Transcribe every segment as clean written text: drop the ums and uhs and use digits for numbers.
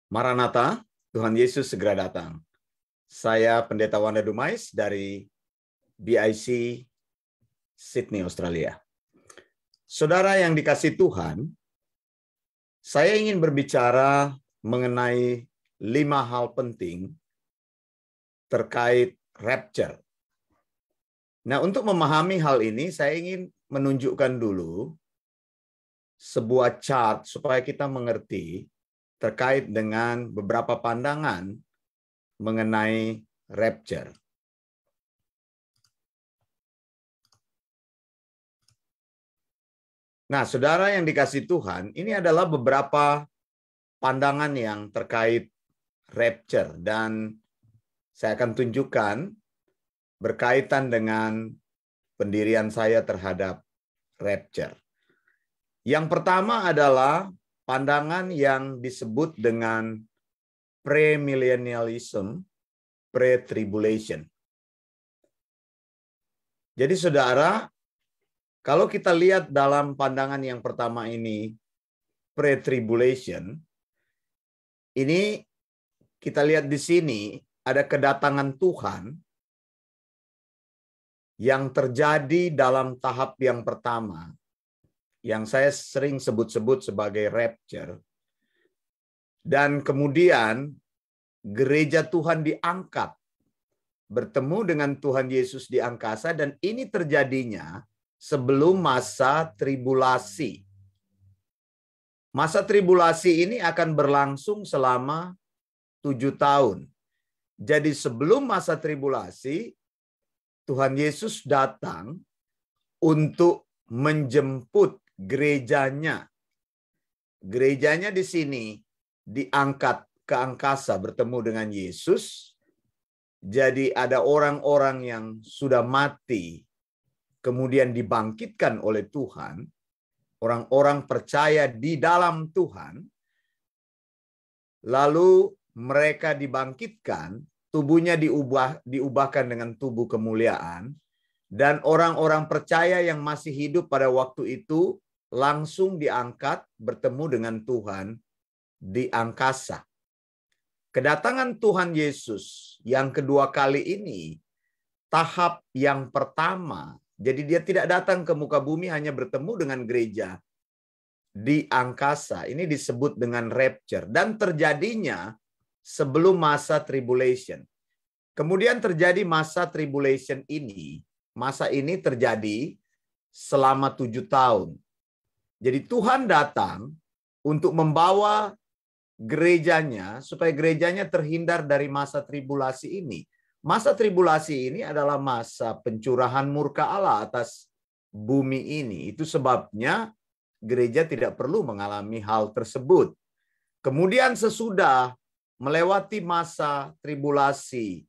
Maranatha, Tuhan Yesus segera datang. Saya Pendeta Wanda Dumais dari BIC Sydney, Australia. Saudara yang dikasihi Tuhan, saya ingin berbicara mengenai 5 hal penting terkait rapture. Nah, untuk memahami hal ini, saya ingin menunjukkan dulu sebuah chart supaya kita mengerti terkait dengan beberapa pandangan mengenai rapture. Nah, saudara yang dikasihi Tuhan, ini adalah beberapa pandangan yang terkait rapture, dan saya akan tunjukkan berkaitan dengan pendirian saya terhadap rapture. Yang pertama adalah pandangan yang disebut dengan premillennialism, pre-tribulation. Jadi saudara, kalau kita lihat dalam pandangan yang pertama ini, pre-tribulation, ini kita lihat di sini ada kedatangan Tuhan yang terjadi dalam tahap yang pertama, yang saya sering sebut-sebut sebagai rapture. Dan kemudian gereja Tuhan diangkat, bertemu dengan Tuhan Yesus di angkasa, dan ini terjadinya sebelum masa tribulasi. Masa tribulasi ini akan berlangsung selama 7 tahun. Jadi sebelum masa tribulasi, Tuhan Yesus datang untuk menjemput gerejanya. Gerejanya di sini diangkat ke angkasa bertemu dengan Yesus. Jadi ada orang-orang yang sudah mati kemudian dibangkitkan oleh Tuhan. Orang-orang percaya di dalam Tuhan. Lalu mereka dibangkitkan, tubuhnya diubahkan dengan tubuh kemuliaan. Dan orang-orang percaya yang masih hidup pada waktu itu langsung diangkat bertemu dengan Tuhan di angkasa. Kedatangan Tuhan Yesus yang kedua kali ini, tahap yang pertama. Jadi dia tidak datang ke muka bumi, hanya bertemu dengan gereja di angkasa. Ini disebut dengan rapture. Dan terjadinya sebelum masa tribulation. Kemudian terjadi masa tribulation ini. Masa ini terjadi selama 7 tahun. Jadi Tuhan datang untuk membawa gerejanya supaya gerejanya terhindar dari masa tribulasi ini. Masa tribulasi ini adalah masa pencurahan murka Allah atas bumi ini. Itu sebabnya gereja tidak perlu mengalami hal tersebut. Kemudian sesudah melewati masa tribulasi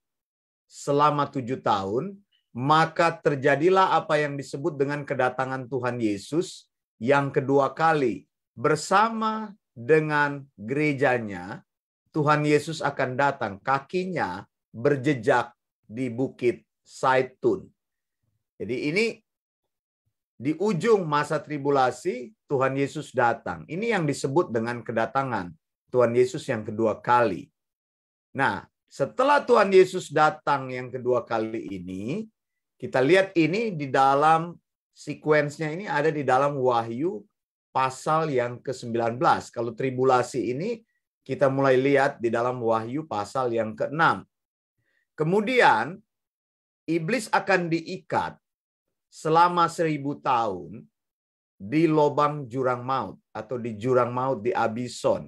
selama 7 tahun, maka terjadilah apa yang disebut dengan kedatangan Tuhan Yesus yang kedua kali. Bersama dengan gerejanya, Tuhan Yesus akan datang, kakinya berjejak di Bukit Zaitun. Jadi ini di ujung masa tribulasi, Tuhan Yesus datang. Ini yang disebut dengan kedatangan Tuhan Yesus yang kedua kali. Nah, setelah Tuhan Yesus datang yang kedua kali ini, kita lihat ini di dalam sekuensnya, ini ada di dalam Wahyu pasal yang ke-19. Kalau tribulasi ini kita mulai lihat di dalam Wahyu pasal yang ke-6. Kemudian iblis akan diikat selama 1000 tahun di lubang jurang maut atau di jurang maut di Abison.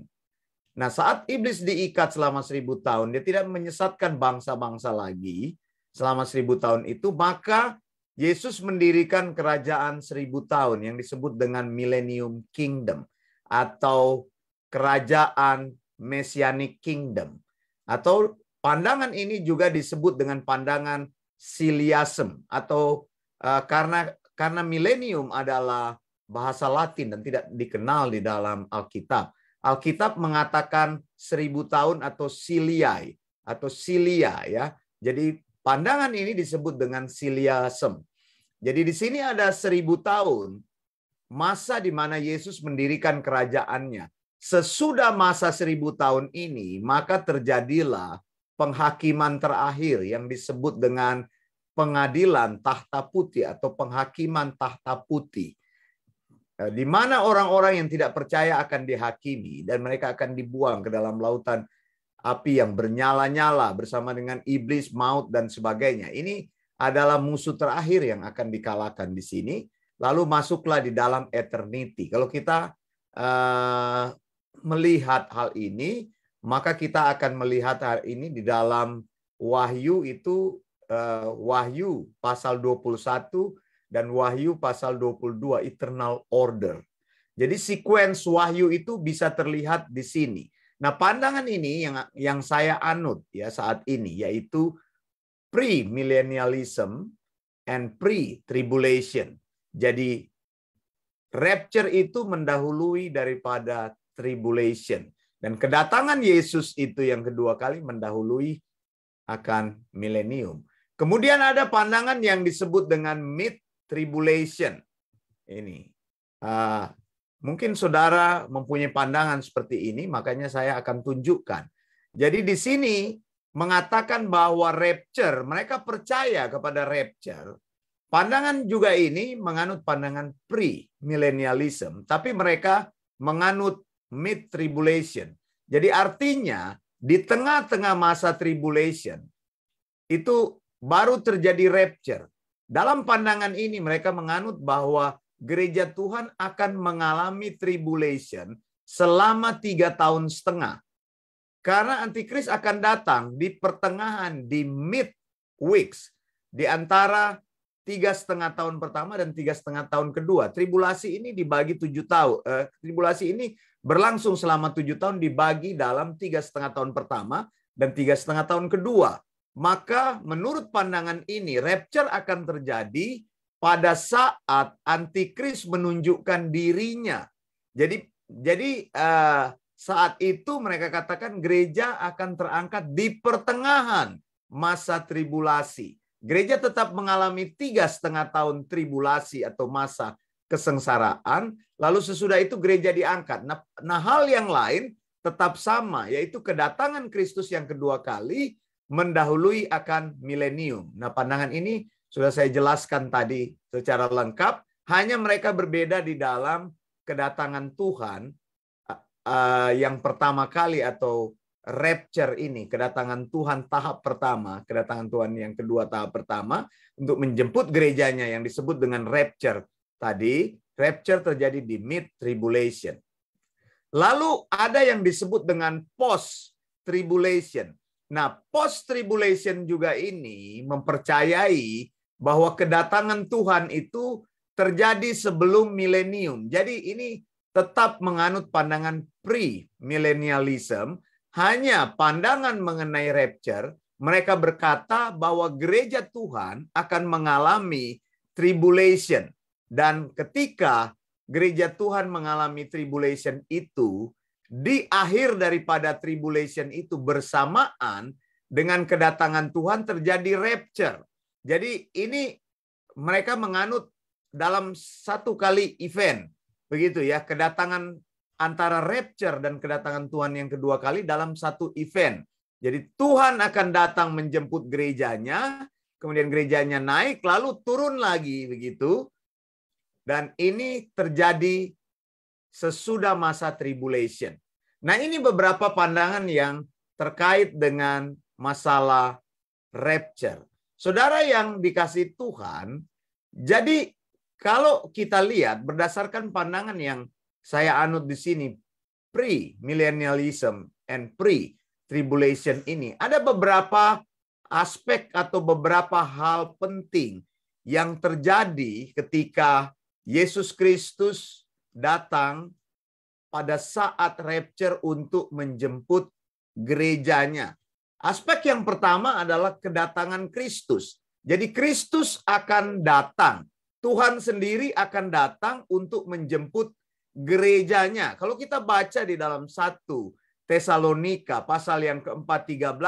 Nah, saat iblis diikat selama 1000 tahun, dia tidak menyesatkan bangsa-bangsa lagi selama 1000 tahun itu, maka Yesus mendirikan kerajaan 1000 tahun yang disebut dengan Millennium Kingdom atau kerajaan Messianic Kingdom. Atau pandangan ini juga disebut dengan pandangan Siliasem atau karena milenium adalah bahasa Latin dan tidak dikenal di dalam Alkitab. Alkitab mengatakan 1000 tahun atau Siliai atau Silia ya. Jadi pandangan ini disebut dengan Siliasem. Jadi di sini ada 1000 tahun masa di mana Yesus mendirikan kerajaannya. sesudah masa 1000 tahun ini, maka terjadilah penghakiman terakhir yang disebut dengan pengadilan tahta putih atau penghakiman tahta putih. Di mana orang-orang yang tidak percaya akan dihakimi dan mereka akan dibuang ke dalam lautan api yang bernyala-nyala bersama dengan iblis, maut, dan sebagainya. Ini adalah musuh terakhir yang akan dikalahkan di sini. Lalu masuklah di dalam eternity. Kalau kita melihat hal ini, maka kita akan melihat hal ini di dalam Wahyu itu, Wahyu pasal 21 dan Wahyu pasal 22, eternal order. Jadi sequence Wahyu itu bisa terlihat di sini. Nah, pandangan ini yang saya anut ya saat ini, yaitu pre-millennialism and pre-tribulation. Jadi rapture itu mendahului daripada tribulation. Dan kedatangan Yesus itu yang kedua kali mendahului akan milenium. Kemudian ada pandangan yang disebut dengan mid-tribulation. Ini. Mungkin saudara mempunyai pandangan seperti ini, makanya saya akan tunjukkan. Jadi di sini mengatakan bahwa rapture, mereka percaya kepada rapture. Pandangan juga ini menganut pandangan pre-millennialism, tapi mereka menganut mid-tribulation. Jadi artinya di tengah-tengah masa tribulation itu baru terjadi rapture. Dalam pandangan ini mereka menganut bahwa gereja Tuhan akan mengalami tribulation selama 3,5 tahun. Karena antikris akan datang di pertengahan, di mid weeks, di antara 3,5 tahun pertama dan 3,5 tahun kedua. Tribulasi ini dibagi 7 tahun. Tribulasi ini berlangsung selama 7 tahun dibagi dalam 3,5 tahun pertama dan 3,5 tahun kedua. Maka menurut pandangan ini, rapture akan terjadi pada saat antikris menunjukkan dirinya. Jadi saat itu mereka katakan gereja akan terangkat di pertengahan masa tribulasi. Gereja tetap mengalami 3,5 tahun tribulasi atau masa kesengsaraan, lalu sesudah itu gereja diangkat. Nah, hal yang lain tetap sama, yaitu kedatangan Kristus yang kedua kali mendahului akan milenium. Nah, pandangan ini sudah saya jelaskan tadi secara lengkap, hanya mereka berbeda di dalam kedatangan Tuhan yang pertama kali atau rapture ini, kedatangan Tuhan tahap pertama, kedatangan Tuhan yang kedua tahap pertama untuk menjemput gerejanya yang disebut dengan rapture tadi. Rapture terjadi di mid-tribulation. Lalu ada yang disebut dengan post-tribulation. Nah, post-tribulation juga ini mempercayai bahwa kedatangan Tuhan itu terjadi sebelum milenium. Jadi ini tetap menganut pandangan pre-millennialism. Hanya pandangan mengenai rapture, mereka berkata bahwa gereja Tuhan akan mengalami tribulation. Dan ketika gereja Tuhan mengalami tribulation itu, di akhir daripada tribulation itu bersamaan dengan kedatangan Tuhan terjadi rapture. Jadi ini mereka menganut dalam satu kali event. Begitu ya, kedatangan antara rapture dan kedatangan Tuhan yang kedua kali dalam satu event. Jadi Tuhan akan datang menjemput gerejanya, kemudian gerejanya naik, lalu turun lagi begitu. Dan ini terjadi sesudah masa tribulation. Nah, ini beberapa pandangan yang terkait dengan masalah rapture. Saudara yang dikasihi Tuhan, jadi kalau kita lihat berdasarkan pandangan yang saya anut di sini, pre-millennialism and pre-tribulation ini, ada beberapa aspek atau beberapa hal penting yang terjadi ketika Yesus Kristus datang pada saat rapture untuk menjemput gerejanya. Aspek yang pertama adalah kedatangan Kristus. Jadi Kristus akan datang. Tuhan sendiri akan datang untuk menjemput gerejanya. Kalau kita baca di dalam 1 Tesalonika pasal yang keempat 13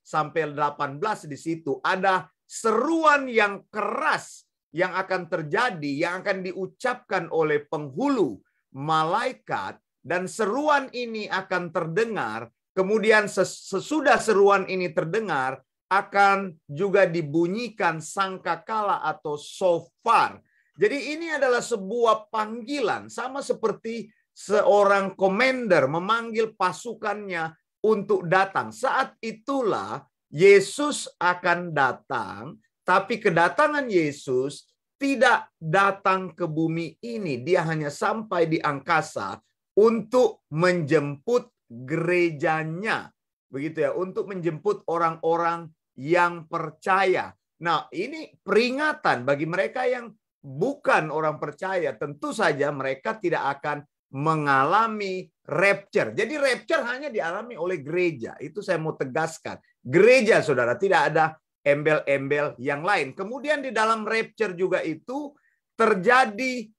sampai 18 di situ ada seruan yang keras yang akan terjadi, yang akan diucapkan oleh penghulu malaikat dan seruan ini akan terdengar. Kemudian sesudah seruan ini terdengar, akan juga dibunyikan sangkakala atau shofar. Jadi ini adalah sebuah panggilan, sama seperti seorang komander memanggil pasukannya untuk datang. Saat itulah Yesus akan datang, tapi kedatangan Yesus tidak datang ke bumi ini. Dia hanya sampai di angkasa untuk menjemput gerejanya. Begitu ya, untuk menjemput orang-orang yang percaya. Nah, ini peringatan bagi mereka yang bukan orang percaya. Tentu saja mereka tidak akan mengalami rapture. Jadi rapture hanya dialami oleh gereja. Itu saya mau tegaskan. Gereja, saudara, tidak ada embel-embel yang lain. Kemudian di dalam rapture juga itu terjadi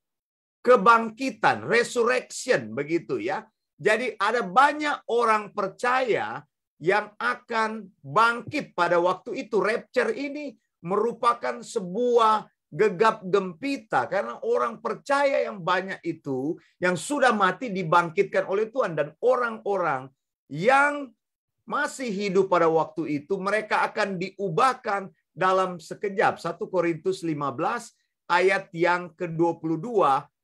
kebangkitan, resurrection, begitu ya. Jadi ada banyak orang percaya yang akan bangkit pada waktu itu. Rapture ini merupakan sebuah gegap gempita karena orang percaya yang banyak itu yang sudah mati dibangkitkan oleh Tuhan, dan orang-orang yang masih hidup pada waktu itu mereka akan diubahkan dalam sekejap. 1 Korintus 15 ayat yang ke-22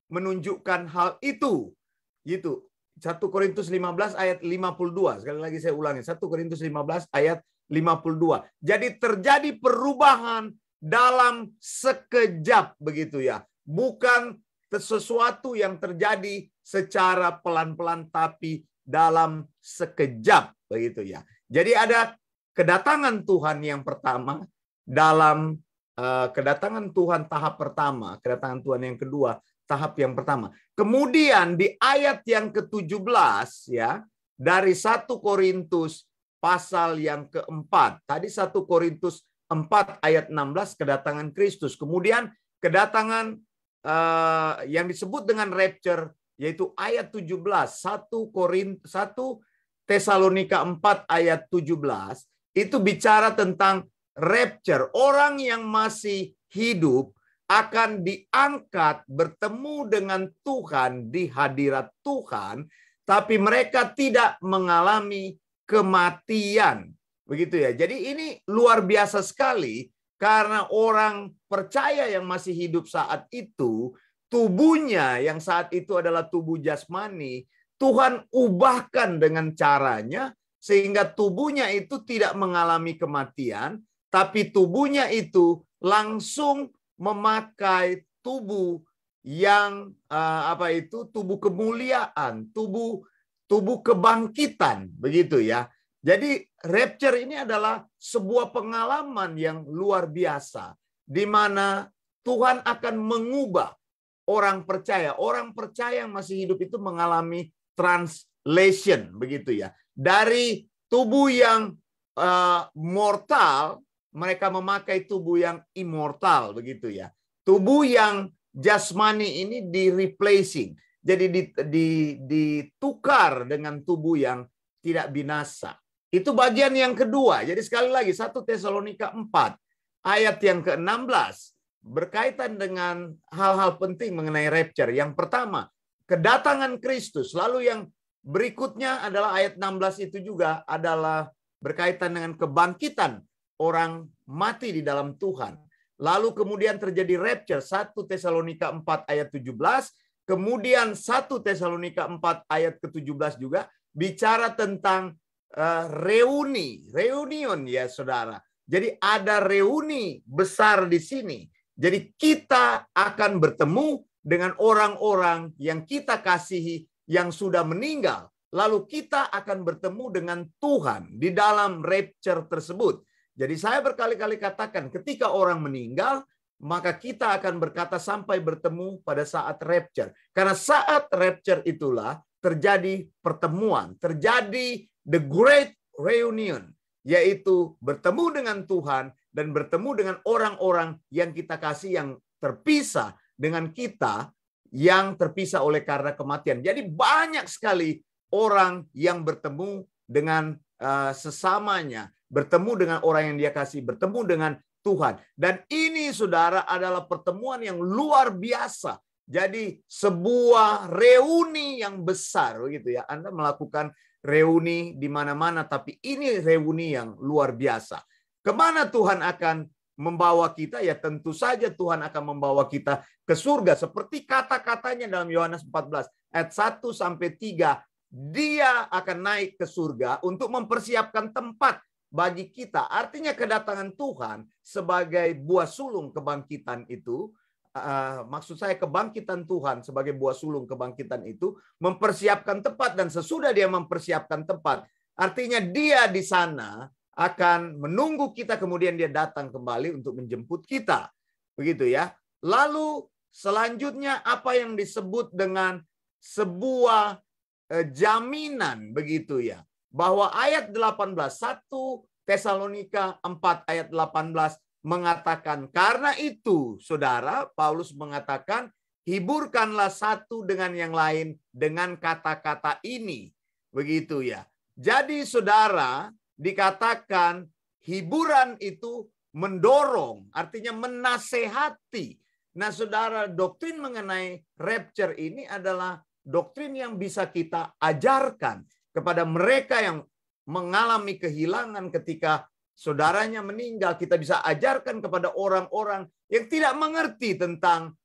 menunjukkan hal itu. Gitu. 1 Korintus 15 ayat 52. Sekali lagi saya ulangi. 1 Korintus 15 ayat 52. Jadi terjadi perubahan dalam sekejap, begitu ya. Bukan sesuatu yang terjadi secara pelan-pelan, tapi dalam sekejap, begitu ya. Jadi ada kedatangan Tuhan yang pertama, dalam kedatangan Tuhan tahap pertama, kedatangan Tuhan yang kedua, tahap yang pertama. Kemudian di ayat yang ke-17 ya, dari 1 Korintus pasal yang keempat. Tadi 1 Korintus 4 ayat 16 kedatangan Kristus. Kemudian kedatangan yang disebut dengan rapture yaitu ayat 17. 1 Tesalonika 4 ayat 17 itu bicara tentang rapture. Orang yang masih hidup akan diangkat bertemu dengan Tuhan di hadirat Tuhan, tapi mereka tidak mengalami kematian. Begitu ya. Jadi ini luar biasa sekali karena orang percaya yang masih hidup saat itu, tubuhnya yang saat itu adalah tubuh jasmani, Tuhan ubahkan dengan caranya sehingga tubuhnya itu tidak mengalami kematian, tapi tubuhnya itu langsung memakai tubuh yang tubuh kemuliaan, tubuh kebangkitan, begitu ya. Jadi rapture ini adalah sebuah pengalaman yang luar biasa di mana Tuhan akan mengubah orang percaya. Orang percaya yang masih hidup itu mengalami translation, begitu ya. Dari tubuh yang mortal, mereka memakai tubuh yang immortal, begitu ya. Tubuh yang jasmani ini di-replacing. Jadi ditukar dengan tubuh yang tidak binasa. Itu bagian yang kedua. Jadi sekali lagi 1 Tesalonika 4 ayat yang ke-16 berkaitan dengan hal-hal penting mengenai rapture. Yang pertama, kedatangan Kristus. Lalu yang berikutnya adalah ayat 16 itu juga adalah berkaitan dengan kebangkitan orang mati di dalam Tuhan. Lalu kemudian terjadi rapture 1 Tesalonika 4 ayat 17. Kemudian 1 Tesalonika 4 ayat ke-17 juga bicara tentang reunion ya saudara. Jadi ada reuni besar di sini. Jadi kita akan bertemu dengan orang-orang yang kita kasihi yang sudah meninggal. Lalu kita akan bertemu dengan Tuhan di dalam rapture tersebut. Jadi saya berkali-kali katakan ketika orang meninggal, maka kita akan berkata sampai bertemu pada saat rapture. Karena saat rapture itulah terjadi pertemuan, terjadi the great reunion, yaitu bertemu dengan Tuhan dan bertemu dengan orang-orang yang kita kasih yang terpisah dengan kita, yang terpisah oleh karena kematian. Jadi banyak sekali orang yang bertemu dengan sesamanya, bertemu dengan orang yang dia kasih, bertemu dengan Tuhan. Dan ini saudara adalah pertemuan yang luar biasa Jadi sebuah reuni yang besar begitu ya. Anda melakukan reuni di mana-mana, tapi ini reuni yang luar biasa. Kemana Tuhan akan membawa kita? Ya tentu saja Tuhan akan membawa kita ke surga. Seperti kata-katanya dalam Yohanes 14 ayat 1 sampai 3. Dia akan naik ke surga untuk mempersiapkan tempat bagi kita. Artinya kedatangan Tuhan sebagai buah sulung kebangkitan itu, maksud saya kebangkitan Tuhan sebagai buah sulung kebangkitan itu mempersiapkan tempat, dan sesudah dia mempersiapkan tempat, artinya dia di sana akan menunggu kita, kemudian dia datang kembali untuk menjemput kita. Begitu ya. Lalu selanjutnya apa yang disebut dengan sebuah jaminan begitu ya. Bahwa ayat 18, 1 Tesalonika 4 ayat 18 mengatakan, karena itu saudara, Paulus mengatakan, hiburkanlah satu dengan yang lain dengan kata-kata ini. Begitu ya. Jadi saudara, dikatakan hiburan itu mendorong, artinya menasehati. Nah saudara, doktrin mengenai rapture ini adalah doktrin yang bisa kita ajarkan kepada mereka yang mengalami kehilangan ketika saudaranya meninggal. Kita bisa ajarkan kepada orang-orang yang tidak mengerti tentang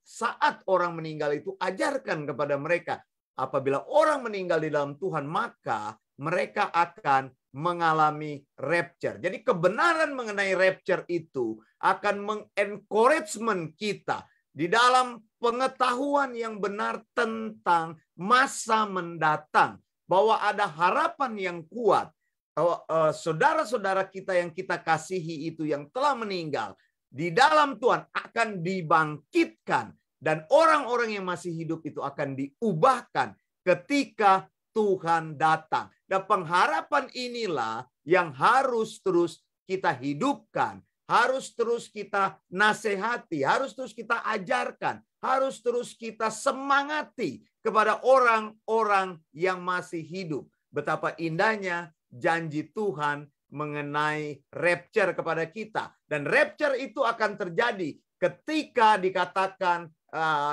saat orang meninggal itu. Ajarkan kepada mereka, apabila orang meninggal di dalam Tuhan, maka mereka akan mengalami rapture. Jadi kebenaran mengenai rapture itu akan mengencouragement kita di dalam pengetahuan yang benar tentang masa mendatang. Bahwa ada harapan yang kuat. Saudara-saudara kita yang kita kasihi itu yang telah meninggal di dalam Tuhan akan dibangkitkan, dan orang-orang yang masih hidup itu akan diubahkan ketika Tuhan datang. Dan pengharapan inilah yang harus terus kita hidupkan, harus terus kita nasihati, harus terus kita ajarkan, harus terus kita semangati kepada orang-orang yang masih hidup. Betapa indahnya janji Tuhan mengenai rapture kepada kita. Dan rapture itu akan terjadi ketika dikatakan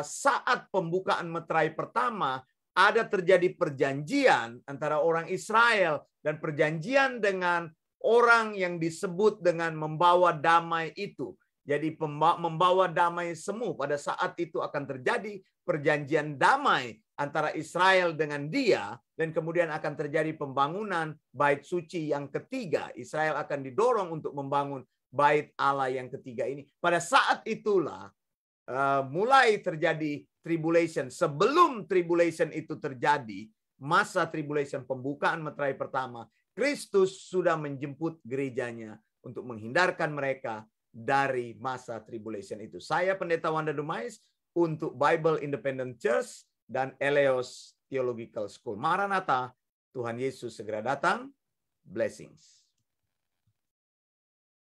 saat pembukaan meterai pertama, ada terjadi perjanjian antara orang Israel dan perjanjian dengan orang yang disebut dengan membawa damai itu. Jadi membawa damai semu. Pada saat itu akan terjadi perjanjian damai antara Israel dengan dia, dan kemudian akan terjadi pembangunan bait suci yang ketiga. Israel akan didorong untuk membangun bait Allah yang ketiga ini. Pada saat itulah mulai terjadi tribulation. Sebelum tribulation itu terjadi, masa tribulation, pembukaan meterai pertama, Kristus sudah menjemput gerejanya untuk menghindarkan mereka dari masa tribulation itu. Saya Pendeta Wanda Dumais untuk Bible Independent Church dan Eleos Theological School. Maranatha, Tuhan Yesus segera datang. Blessings.